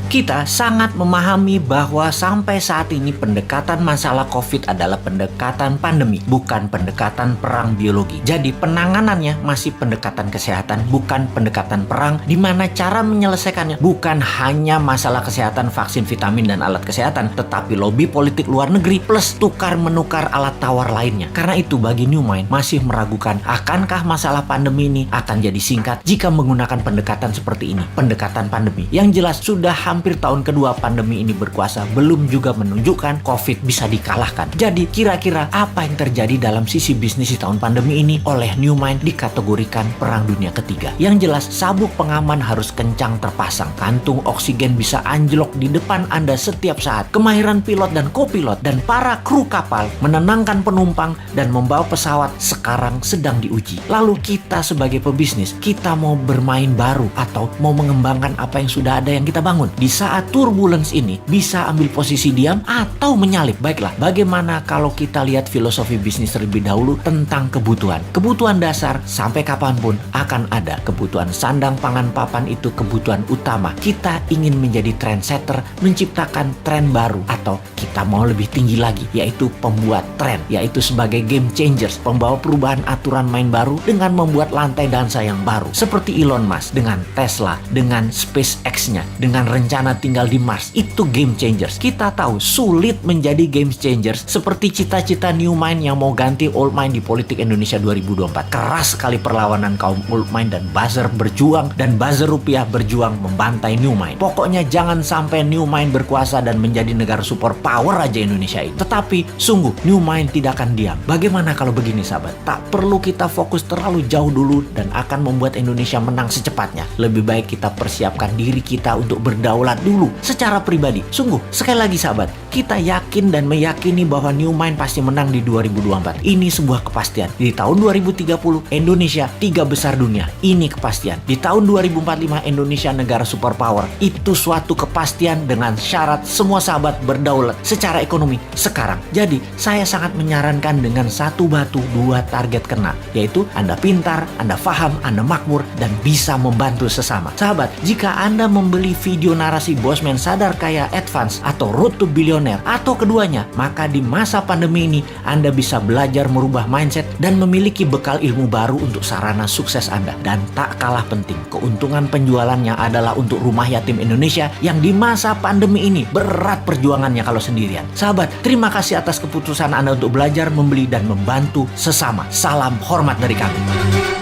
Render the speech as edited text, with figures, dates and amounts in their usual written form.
Kita sangat memahami bahwa sampai saat ini pendekatan masalah COVID adalah pendekatan pandemi, bukan pendekatan perang biologi. Jadi penanganannya masih pendekatan kesehatan, bukan pendekatan perang, di mana cara menyelesaikannya bukan hanya masalah kesehatan, vaksin, vitamin, dan alat kesehatan, tetapi lobby politik luar negeri plus tukar-menukar alat tawar lainnya. Karena itu bagi New Mind masih meragukan akankah masalah pandemi ini akan jadi singkat jika menggunakan pendekatan seperti ini, pendekatan pandemi. Yang jelas sudah hampir tahun kedua pandemi ini berkuasa, belum juga menunjukkan COVID bisa dikalahkan. Jadi kira-kira apa yang terjadi dalam sisi bisnis di tahun pandemi ini oleh New Mind dikategorikan perang dunia ketiga. Yang jelas sabuk pengaman harus kencang terpasang, kantung oksigen bisa anjlok di depan Anda setiap saat, kemahiran pilot dan kopilot dan para kru kapal menenangkan penumpang dan membawa pesawat sekarang sedang diuji. Lalu kita sebagai pebisnis, kita mau bermain baru atau mau mengembangkan apa yang sudah ada yang kita bangun? Di saat turbulence ini bisa ambil posisi diam atau menyalip. Baiklah, bagaimana kalau kita lihat filosofi bisnis terlebih dahulu tentang kebutuhan. Kebutuhan dasar sampai kapanpun akan ada. Kebutuhan sandang, pangan, papan itu kebutuhan utama. Kita ingin menjadi trendsetter, menciptakan tren baru, atau kita mau lebih tinggi lagi, yaitu pembuat tren, yaitu sebagai game changers, pembawa perubahan aturan main baru dengan membuat lantai dansa yang baru. Seperti Elon Musk dengan Tesla, dengan SpaceX-nya, dengan rencana tinggal di Mars. Itu game changers. Kita tahu sulit menjadi game changers seperti cita-cita New Mind yang mau ganti Old Mind di politik Indonesia 2024. Keras sekali perlawanan kaum Old Mind dan buzzer berjuang, dan buzzer rupiah berjuang membantai New Mind. Pokoknya jangan sampai New Mind berkuasa dan menjadi negara super power aja Indonesia ini. Tetapi sungguh New Mind tidak akan diam. Bagaimana kalau begini sahabat? Tak perlu kita fokus terlalu jauh dulu dan akan membuat Indonesia menang secepatnya. Lebih baik kita persiapkan diri kita untuk berdaulat dulu secara pribadi. Sungguh, sekali lagi sahabat, kita yakin dan meyakini bahwa New Mind pasti menang di 2024. Ini sebuah kepastian. Di tahun 2030 Indonesia 3 besar dunia. Ini kepastian. Di tahun 2045 Indonesia negara superpower. Itu suatu kepastian dengan syarat semua sahabat berdaulat secara ekonomi sekarang. Jadi, saya sangat menyarankan dengan satu batu dua target kena, yaitu Anda pintar, Anda paham, Anda makmur, dan bisa membantu sesama. Sahabat, jika Anda membeli video narasi Bosman Sadar Kaya Advance atau Road to Billionaire atau keduanya, maka di masa pandemi ini Anda bisa belajar merubah mindset dan memiliki bekal ilmu baru untuk sarana sukses Anda. Dan tak kalah penting, keuntungan penjualannya adalah untuk rumah yatim Indonesia yang di masa pandemi ini berat perjuangannya kalau sendirian. Sahabat, terima kasih atas keputusan Anda untuk belajar, membeli, dan membantu sesama. Salam hormat dari kami.